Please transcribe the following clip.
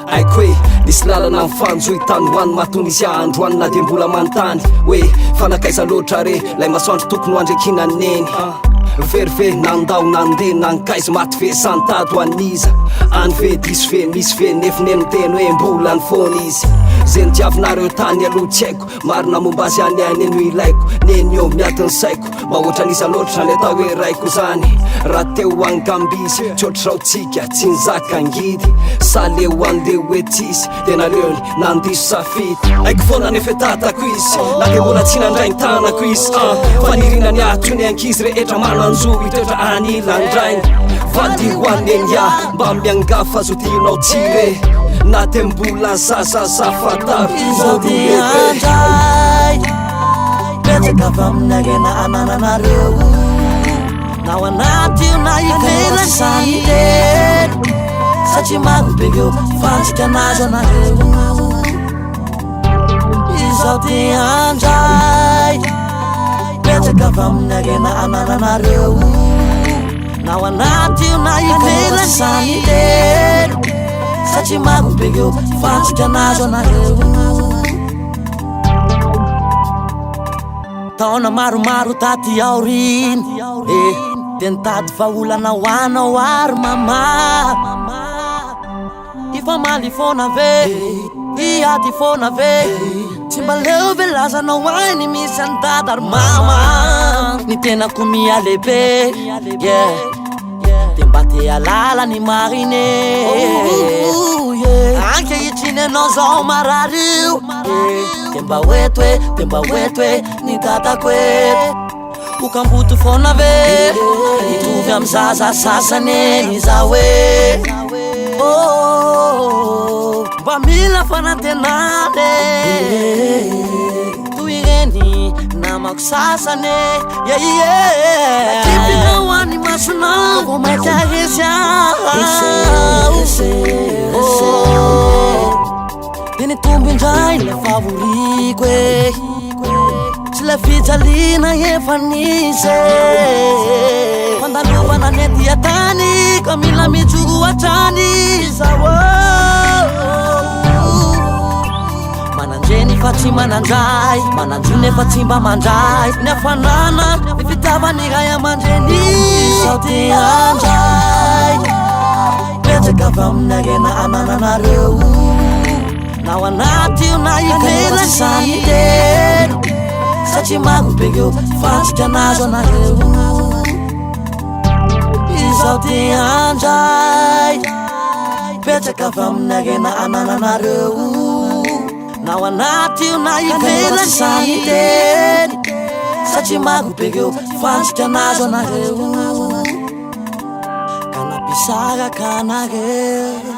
aiko hoe nisy lalana mifanjoy tany hoany mahatony isy androany na de mbola manontany hoe fanakaiza loatra re lay masoandro tokony ho andrekinaneny verive nandao nande nankaizy maty ve santado aniza any ve diso ve misy ve nefiny miteny hoe mbola ny fona izy zay nitiavinareo tany aloha tsy haiko marina momba azy any any eno ilaiko neny eo miatiny saiko mba ohatra anisa loatra le atao hoe raiko zany raha teo angambizy tsy ohatra rao tsika tsy nizaka angidy saleo anle oetisy tena leony nandiso safity aiko foana nefa tatako izy na de mbola tsy nandraigny tanako izy fanirina ny atony ankizy rehetra mananjo itoetra anilandraigny vady hoaneny ya mba miangafa azodinao tsire na de mbola zazazafataro izao ty andray petsaka fa aminarena anananareo nao anaty io na ikana sisany teny satria magobekeo fantsika anazy anareo izao ty andray petsaka fa aminarena anananareo nao anaty io na ikana sisany teny satria magobekeo fantsika anazy anareo taona maromaro taty aoriny de nitady vaolana hoanao ary mama ifamaly fona ve iady fona ve tsy mba leo ve lazanao ainy misy antady ary mama ny tenako mialehibe de mba te alala ny marine ankehitriny anao zao marary io de mba oeto hoe ny tatako eto okamboto fona ve hitovy amy zaza sasany eny zao hoe mba mila fanantenane toy ireny namako sasany tipinao any masonao vo maika resy de ny tombo indray le favoriko e tsy le fijalina efa nisy fandalovana ny atia tany ka mila mijoro atrany zao manandrany fa tsy manandray mananjony efa tsy mba mandray ny afanana ny fitiavany ray aman-dreny izao ty andray petsaka fa aminarena anananareo nao anaty io na ikana sisany teny satria magobekeo fantsika anazy anareo izao ty andray petsaka fa aminarena anananareo nao anaty io na ikana sisany teny satria magobekeo fantsika anazy anareo kana pisaraka anareo